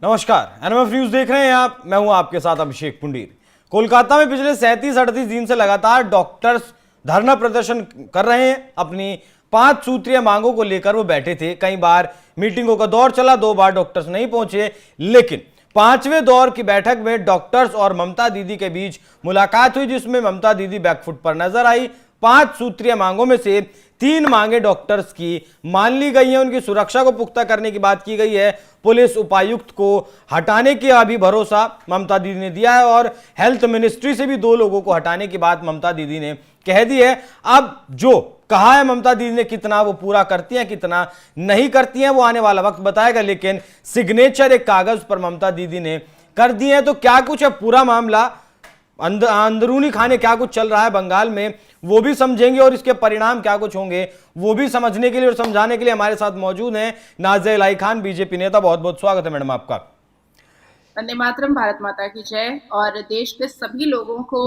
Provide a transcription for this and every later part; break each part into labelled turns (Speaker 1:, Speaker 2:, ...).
Speaker 1: नमस्कार, NMF news देख रहे हैं आप। मैं हूं आपके साथ अभिषेक पुंडीर। कोलकाता में पिछले 37-38 दिन से लगातार डॉक्टर्स धरना प्रदर्शन कर रहे हैं। अपनी 5 सूत्रीय मांगों को लेकर वो बैठे थे। कई बार मीटिंगों का दौर चला, 2 बार डॉक्टर्स नहीं पहुंचे, लेकिन 5वें दौर की बैठक में डॉक्टर्स और ममता दीदी के बीच मुलाकात हुई, जिसमें ममता दीदी बैकफुट पर नजर आई। 5 सूत्रीय मांगों में से 3 मांगे डॉक्टर्स की मान ली गई हैं। उनकी सुरक्षा को पुख्ता करने की बात की गई है। पुलिस उपायुक्त को हटाने का भी भरोसा ममता दीदी ने दिया है और हेल्थ मिनिस्ट्री से भी 2 लोगों को हटाने की बात ममता दीदी ने कह दी है। अब जो कहा है ममता दीदी ने, कितना वो पूरा करती हैं कितना नहीं करती हैं वो आने वाला वक्त बताएगा, लेकिन सिग्नेचर एक कागज पर ममता दीदी ने कर दिए हैं। तो क्या कुछ है पूरा मामला, अंदरूनी खाने क्या कुछ चल रहा है बंगाल में, वो भी समझेंगे और इसके परिणाम क्या कुछ होंगे वो भी समझने के लिए और समझाने के लिए हमारे साथ मौजूद हैं नाज़िया इलाही खान, बीजेपी नेता। बहुत बहुत स्वागत है मैडम आपका।
Speaker 2: वंदे मातरम, भारत माता की जय। और देश के सभी लोगों को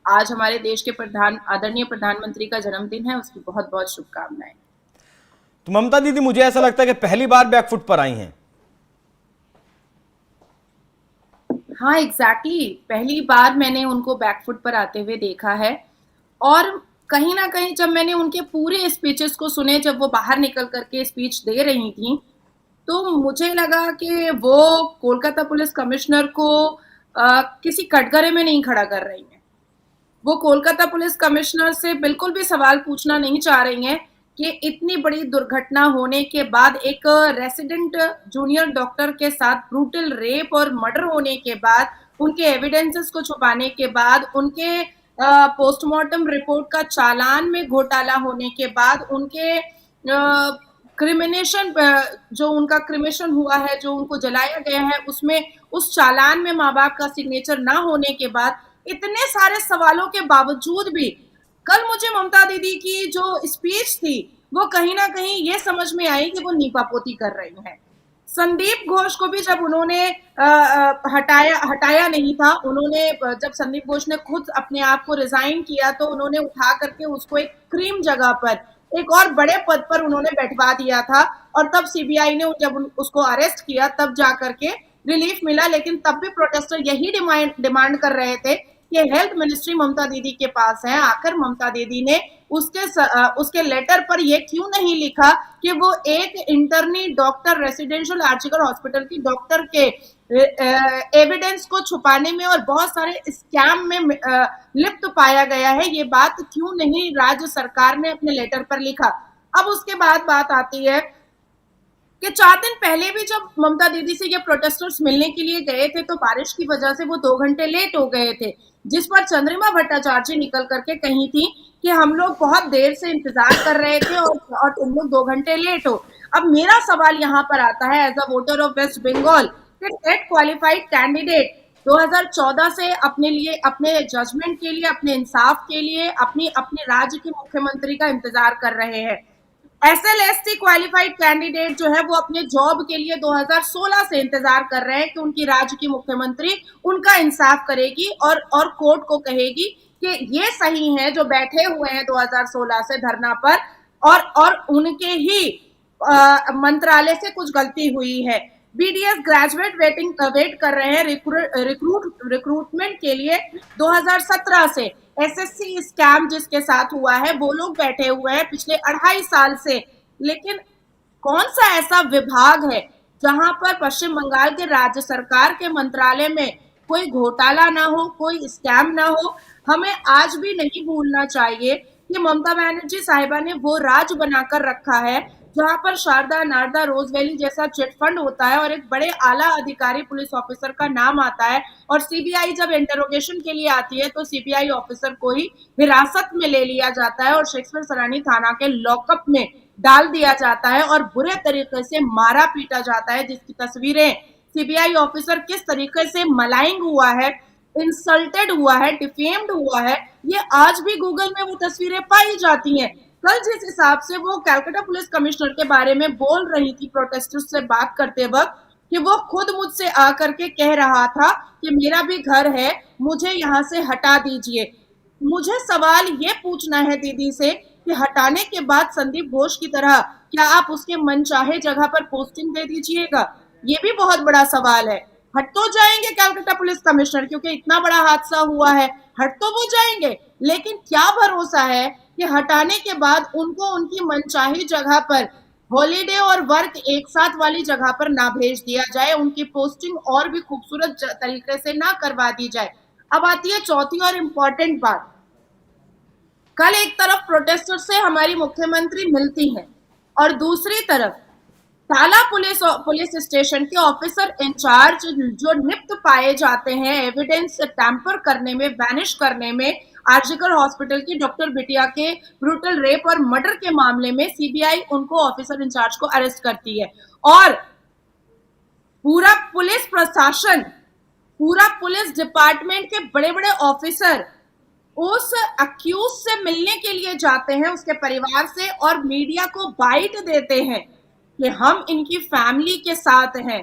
Speaker 2: आज हमारे देश के आदरणीय प्रधानमंत्री का जन्मदिन है, उसकी बहुत बहुत शुभकामनाएं।
Speaker 1: तो ममता दीदी, मुझे ऐसा लगता है कि पहली बार बैकफुट पर आई हैं।
Speaker 2: हाँ, एग्जैक्टली पहली बार मैंने उनको बैकफुट पर आते हुए देखा है। और कहीं ना कहीं जब मैंने उनके पूरे स्पीचेस को सुने, जब वो बाहर निकल करके स्पीच दे रही थी, तो मुझे लगा कि वो कोलकाता पुलिस कमिश्नर को किसी कटघरे में नहीं खड़ा कर रही हैं। वो कोलकाता पुलिस कमिश्नर से बिल्कुल भी सवाल पूछना नहीं चाह रही हैं कि इतनी बड़ी दुर्घटना होने के बाद, एक रेसिडेंट जूनियर डॉक्टर के साथ ब्रूटल रेप और मर्डर होने के बाद, उनके एविडेंसेस को छुपाने के बाद, उनके पोस्टमार्टम रिपोर्ट का चालान में घोटाला होने के बाद, उनके क्रिमिनेशन जो उनका क्रिमेशन हुआ है, जो उनको जलाया गया है, उसमें उस चालान में माँ बाप का सिग्नेचर ना होने के बाद, इतने सारे सवालों के बावजूद भी कल मुझे ममता दीदी की जो स्पीच थी वो कहीं ना कहीं ये समझ में आई कि वो नीपापोती कर रही हैं। संदीप घोष को भी जब उन्होंने हटाया नहीं था, उन्होंने जब संदीप घोष ने खुद अपने आप को रिजाइन किया तो उन्होंने उठा करके उसको एक क्रीम जगह पर, एक और बड़े पद पर उन्होंने बैठवा दिया था। और तब सीबीआई ने जब उसको अरेस्ट किया तब जा करके रिलीफ मिला। लेकिन तब भी प्रोटेस्टर यही डिमांड कर रहे थे कि हेल्थ मिनिस्ट्री ममता दीदी के पास है। आखिर ममता दीदी ने उसके लेटर पर यह क्यों नहीं लिखा कि वो एक इंटर्नी डॉक्टर, रेसिडेंशियल आर्जिकल हॉस्पिटल की डॉक्टर के एविडेंस को छुपाने में और बहुत सारे स्कैम में लिप्त पाया गया है, ये बात क्यों नहीं राज्य सरकार ने अपने लेटर पर लिखा। अब उसके बाद बात आती है कि 4 दिन पहले भी जब ममता दीदी से ये प्रोटेस्टर्स मिलने के लिए गए थे तो बारिश की वजह से वो 2 घंटे लेट हो गए थे, जिस पर चंद्रिमा भट्टाचार्य निकल करके कही थी कि हम लोग बहुत देर से इंतजार कर रहे थे और तुम लोग 2 घंटे लेट हो। अब मेरा सवाल यहाँ पर आता है, as a voter of West Bengal, TET qualified candidate 2014 से अपने लिए, अपने जजमेंट के लिए, अपने इंसाफ के लिए, अपने राज्य के मुख्यमंत्री का इंतजार कर रहे हैं। SLST क्वालिफाइड कैंडिडेट जो है वो अपने जॉब के लिए 2016 से इंतजार कर रहे हैं कि उनकी राज्य की मुख्यमंत्री उनका इंसाफ करेगी और कोर्ट को कहेगी कि ये सही है जो बैठे हुए हैं 2016 से धरना पर, और उनके ही मंत्रालय से कुछ गलती हुई है। BDS ग्रेजुएट वेट कर रहे हैं रिक्रूटमेंट के लिए 2017 से। SSC स्कैम जिसके साथ हुआ है वो लोग बैठे हुए हैं पिछले 2.5 साल से। लेकिन कौन सा ऐसा विभाग है जहां पर पश्चिम बंगाल के राज्य सरकार के मंत्रालय में कोई घोटाला ना हो, कोई स्कैम ना हो। हमें आज भी नहीं भूलना चाहिए कि ममता बनर्जी साहिबा ने वो राज बनाकर रखा है जहां पर शारदा, नारदा, रोज वैली जैसा चिट फंड होता है और एक बड़े आला अधिकारी पुलिस ऑफिसर का नाम आता है और सीबीआई जब इंटरोगेशन के लिए आती है तो सीबीआई ऑफिसर को ही हिरासत में ले लिया जाता है और शेक्सपियर सरानी थाना के लॉकअप में डाल दिया जाता है और बुरे तरीके से मारा पीटा जाता है, जिसकी तस्वीरें सीबीआई ऑफिसर किस तरीके से मलाइंग हुआ है, इंसल्टेड हुआ है, डिफेम्ड हुआ है, ये आज भी गूगल में वो तस्वीरें पाई जाती हैं। कल जिस हिसाब से वो कलकत्ता पुलिस कमिश्नर के बारे में बोल रही थी प्रोटेस्टर्स से बात करते वक्त, कि वो खुद मुझसे आकर के कह रहा था कि मेरा भी घर है, मुझे यहाँ से हटा दीजिए। मुझे सवाल ये पूछना है दीदी से कि हटाने के बाद संदीप घोष की तरह क्या आप उसके मनचाहे जगह पर पोस्टिंग दे दीजिएगा? ये भी बहुत बड़ा सवाल है। हट तो जाएंगे कलकत्ता पुलिस कमिश्नर, क्योंकि इतना बड़ा हादसा हुआ है, हट तो वो जाएंगे, लेकिन क्या भरोसा है कि हटाने के बाद उनको उनकी मनचाही जगह पर, हॉलीडे और वर्क एक साथ वाली जगह पर ना भेज दिया जाए, उनकी पोस्टिंग और भी खूबसूरत तरीके से ना करवा दी जाए। अब आती है चौथी और इम्पोर्टेंट बात। कल एक तरफ प्रोटेस्टर से हमारी मुख्यमंत्री मिलती हैं और दूसरी तरफ टाला पुलिस स्टेशन के ऑफिसर इंचार्ज जो निप्त पाए जाते हैं एविडेंस टैंपर करने में, वैनिश करने में, आरजीकर हॉस्पिटल की डॉक्टर बिटिया के ब्रूटल रेप और मर्डर के मामले में सीबीआई उनको ऑफिसर इंचार्ज को अरेस्ट करती है और पूरा पुलिस प्रशासन, पूरा पुलिस डिपार्टमेंट के बड़े बड़े ऑफिसर उस अक्यूज से मिलने के लिए जाते हैं, उसके परिवार से, और मीडिया को बाइट देते हैं कि हम इनकी फैमिली के साथ हैं।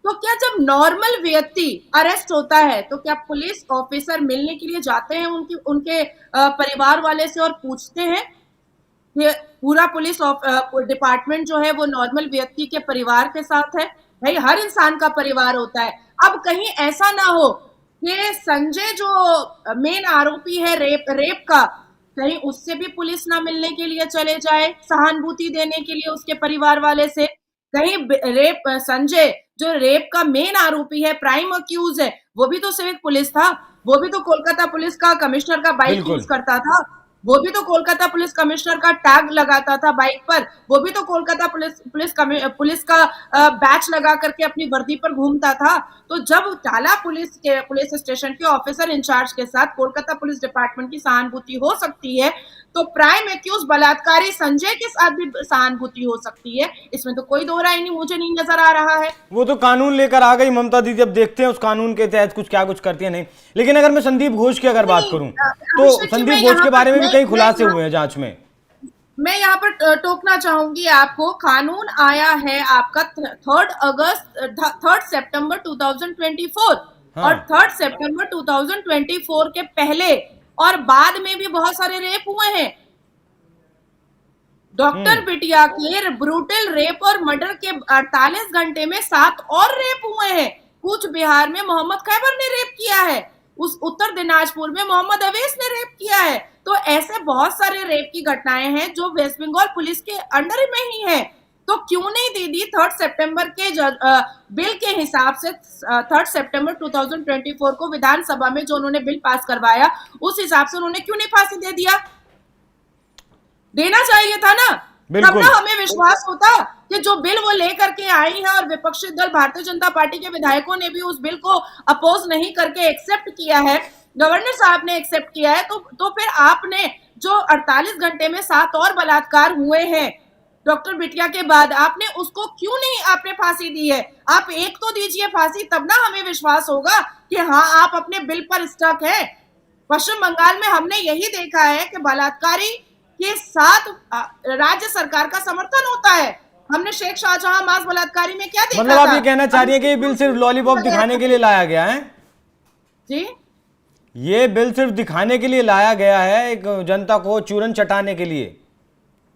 Speaker 2: तो क्या जब नॉर्मल व्यक्ति अरेस्ट होता है तो क्या पुलिस ऑफिसर मिलने के लिए जाते हैं उनके परिवार वाले से और पूछते हैं? ये पूरा पुलिस डिपार्टमेंट जो है वो नॉर्मल व्यक्ति के परिवार के साथ है? भाई हर इंसान का परिवार होता है। अब कहीं ऐसा ना हो कि संजय जो मेन आरोपी है रेप का, कहीं उससे भी पुलिस ना मिलने के लिए चले जाए सहानुभूति देने के लिए उसके परिवार वाले से। कहीं संजय जो रेप का मेन आरोपी है, प्राइम अक्यूज है, वो भी तो सिविक पुलिस था, वो भी तो कोलकाता पुलिस का कमिश्नर का बाइक यूज करता था, वो भी तो कोलकाता पुलिस कमिश्नर का टैग लगाता था बाइक पर, वो भी तो कोलकाता पुलिस का बैच लगा करके अपनी वर्दी पर घूमता था। तो जब टाला पुलिस स्टेशन के ऑफिसर इंचार्ज के साथ कोलकाता पुलिस डिपार्टमेंट की सहानुभूति हो सकती है, तो प्राइम एक्यूज बलात्कारी संजय के साथ भी सहानुभूति हो सकती है। इसमें तो कोई दो राय नहीं, मुझे नहीं नजर आ रहा है।
Speaker 1: वो तो कानून लेकर आ गई ममता दीदी, अब देखते हैं उस कानून के तहत कुछ क्या कुछ करती है नहीं। लेकिन अगर मैं संदीप घोष की अगर बात करूं तो संदीप घोष के बारे में भी कई खुलासे हुए हैं जांच में।
Speaker 2: मैं यहाँ पर टोकना चाहूंगी आपको। कानून आया है आपका 3 सितंबर 2024 और 3 सितंबर 2024 के पहले और बाद में भी बहुत सारे रेप हुए हैं। डॉक्टर बिटिया के ब्रूटल रेप और मर्डर के 48 घंटे में 7 और रेप हुए हैं। कूच बिहार में मोहम्मद खैबर ने रेप किया है, उस उत्तर दिनाजपुर में मोहम्मद अवैस ने रेप किया है। तो ऐसे बहुत सारे रेप की घटनाएं हैं जो वेस्ट बंगाल पुलिस के अंडर में ही है। तो क्यों नहीं दीदी 3 सितंबर के बिल के हिसाब से 3 सितंबर 2024 को विधानसभा में जो उन्होंने बिल पास करवाया, उस हिसाब से उन्होंने क्यों नहीं फांसी दे दिया? देना चाहिए था ना। तब ना हमें विश्वास होता कि जो बिल वो लेकर के आई है, और विपक्षी दल भारतीय जनता पार्टी के विधायकों ने भी उस बिल को अपोज नहीं करके एक्सेप्ट किया है, गवर्नर साहब ने एक्सेप्ट किया है, तो फिर आपने जो 48 घंटे में 7 और बलात्कार हुए हैं डॉक्टर बिटिया के बाद, आपने उसको क्यों नहीं आपने फांसी दी है? आप एक तो दीजिए फांसी, तब ना हमें विश्वास होगा कि हाँ आप अपने बिल पर स्टक है। पश्चिम बंगाल में हमने यही देखा है कि बलात्कारी के साथ राज्य सरकार का समर्थन होता है। हमने शेख शाहजहां मास बलात्कारी में क्या देखा?
Speaker 1: मतलब आप ये कहना चाह रही हैं कि ये बिल सिर्फ लॉलीपॉप दिखाने के लिए लाया गया है?
Speaker 2: जी,
Speaker 1: ये बिल सिर्फ दिखाने के लिए लाया गया है, एक जनता को चूरन चटाने के लिए।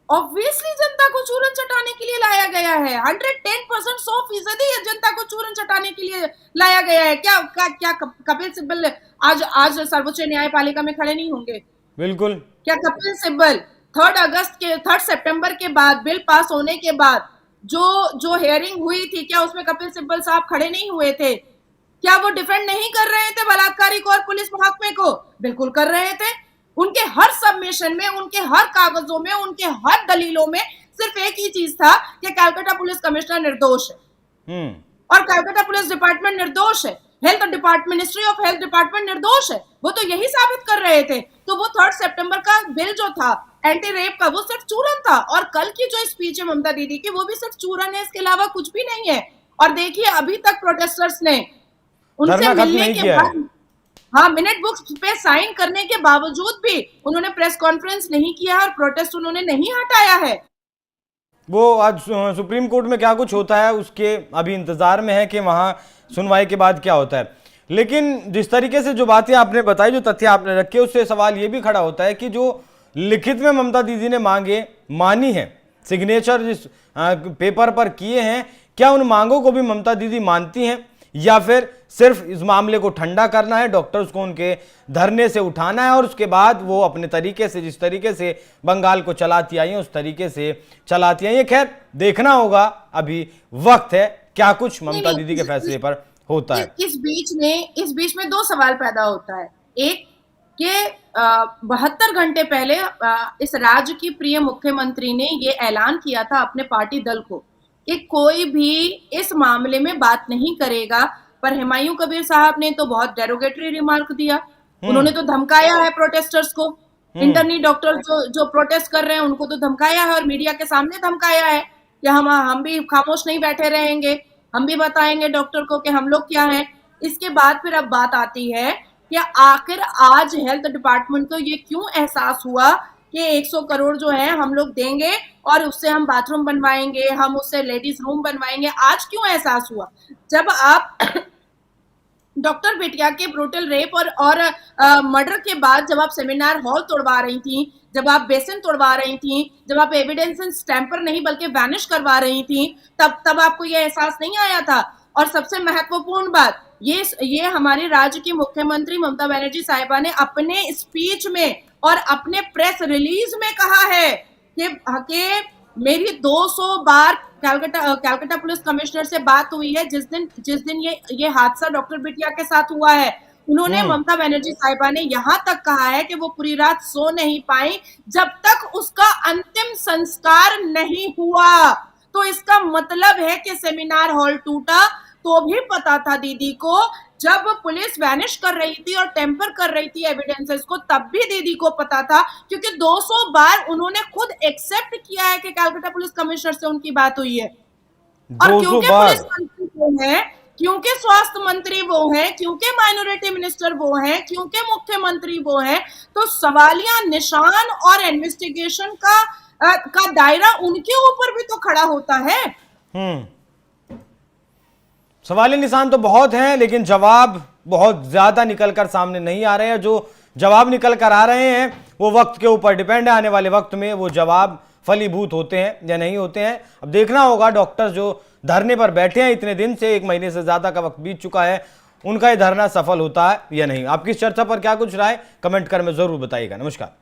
Speaker 2: ऑब्वियसली जनता को चूरन चटाने के लिए लाया गया है। 110% 100% जनता को चूरन चटाने के लिए लाया गया है। क्या कपिल सिब्बल आज सर्वोच्च न्यायपालिका में खड़े नहीं होंगे?
Speaker 1: बिल्कुल।
Speaker 2: क्या कपिल सिब्बल 3 सितंबर के बाद बिल पास होने के बाद जो हियरिंग हुई थी, क्या उसमें कपिल सिब्बल साहब खड़े नहीं हुए थे? क्या वो डिफेंड नहीं कर रहे थे बलात्कारी को और पुलिस मुहकमे को? बिल्कुल कर रहे थे। उनके हर सबमिशन में, उनके हर कागजों में, उनके हर दलीलों में सिर्फ एक ही चीज था कि कलकत्ता पुलिस कमिश्नर निर्दोष है और कलकत्ता पुलिस डिपार्टमेंट निर्दोष है, health department, ministry of health department निर्दोष है। वो तो यही साबित कर रहे थे। तो वो 3 सितंबर का बिल जो था एंटी रेप का, वो सिर्फ चूरन था। और कल की जो स्पीच है ममता दीदी की, वो भी सिर्फ चूरन है, इसके अलावा कुछ भी नहीं है। और देखिए अभी तक प्रोटेस्टर्स ने उनसे मिलने के बाद, हाँ, मिनट बुक्स पे साइन करने के बावजूद भी उन्होंने प्रेस कॉन्फ्रेंस नहीं किया और प्रोटेस्ट उन्होंने नहीं हटाया है।
Speaker 1: वो आज सुप्रीम कोर्ट में क्या कुछ होता है उसके अभी इंतजार में है कि वहां सुनवाई के बाद क्या होता है। लेकिन जिस तरीके से जो बातें आपने बताई, जो तथ्य आपने रखे, उससे सवाल ये भी खड़ा होता है कि जो लिखित में ममता दीदी ने मांगे मानी है, सिग्नेचर जिस पेपर पर किए हैं, क्या उन मांगों को भी ममता दीदी मानती हैं या फिर सिर्फ इस मामले को ठंडा करना है, डॉक्टर्स को उनके धरने से उठाना है और उसके बाद वो अपने तरीके से, जिस तरीके से बंगाल को चलाती आई हैं उस तरीके से चलाती आई हैं। खैर देखना होगा, अभी वक्त है क्या कुछ ममता दीदी के फैसले पर होता है।
Speaker 2: इस बीच में दो सवाल पैदा होता है। एक कि 72 घंटे पहले इस राज्य की प्रिय मुख्यमंत्री ने ये ऐलान किया था अपने पार्टी दल को कि कोई भी इस मामले में बात नहीं करेगा, पर हुमायूं कबीर साहब ने तो बहुत डेरोगेटरी रिमार्क दिया। उन्होंने तो धमकाया है प्रोटेस्टर्स को, इंटर्नी डॉक्टर जो प्रोटेस्ट कर रहे हैं उनको तो धमकाया है और मीडिया के सामने धमकाया है कि हम भी खामोश नहीं बैठे रहेंगे, हम भी बताएंगे डॉक्टर को कि हम लोग क्या हैं। इसके बाद फिर अब बात आती है कि आखिर आज हेल्थ डिपार्टमेंट को ये क्यों एहसास हुआ कि 100 करोड़ जो है हम लोग देंगे और उससे हम बाथरूम बनवाएंगे, हम उससे लेडीज रूम बनवाएंगे। आज क्यों एहसास हुआ? जब आप डॉक्टर बिटिया के ब्रूटल रेप और मर्डर के बाद जब आप सेमिनार हॉल तोड़वा रही थी, जब आप बेसिन तोड़वा रही थी, जब आप एविडेंस टैंपर नहीं बल्कि वैनिश करवा रही थी, तब आपको यह एहसास नहीं आया था। और सबसे महत्वपूर्ण बात, ये हमारे राज्य की मुख्यमंत्री ममता बनर्जी साहिबा ने अपने स्पीच में और अपने प्रेस रिलीज में कहा है कि मेरी 200 बार कलकत्ता पुलिस कमिश्नर से बात हुई है जिस दिन ये हादसा डॉक्टर बिटिया के साथ हुआ है। उन्होंने ममता बनर्जी साहिबा ने यहां तक कहा है कि वो पूरी रात सो नहीं पाई जब तक उसका अंतिम संस्कार नहीं हुआ। तो इसका मतलब है कि सेमिनार हॉल टूटा तो भी पता था दीदी को, जब पुलिस वैनिश कर रही थी और टेम्पर कर रही थी एविडेंसेस को तब भी दीदी को पता था, क्योंकि 200 बार उन्होंने खुद एक्सेप्ट किया है कि कलकत्ता पुलिस कमिश्नर से उनकी बात हुई है। और क्योंकि पुलिस मंत्री वो है, क्योंकि स्वास्थ्य मंत्री वो है, क्योंकि माइनॉरिटी मिनिस्टर वो है, क्योंकि मुख्यमंत्री वो है, तो सवालिया निशान और इन्वेस्टिगेशन का दायरा उनके ऊपर भी तो खड़ा होता है।
Speaker 1: सवालिया निशान तो बहुत हैं, लेकिन जवाब बहुत ज्यादा निकलकर सामने नहीं आ रहे हैं। जो जवाब निकल कर आ रहे हैं वो वक्त के ऊपर डिपेंड है, आने वाले वक्त में वो जवाब फलीभूत होते हैं या नहीं होते हैं। अब देखना होगा डॉक्टर्स जो धरने पर बैठे हैं इतने दिन से, 1 महीने से ज्यादा का वक्त बीत चुका है, उनका ये धरना सफल होता है या नहीं। आपकी इस चर्चा पर क्या कुछ राय कमेंट कर में जरूर बताइएगा। नमस्कार।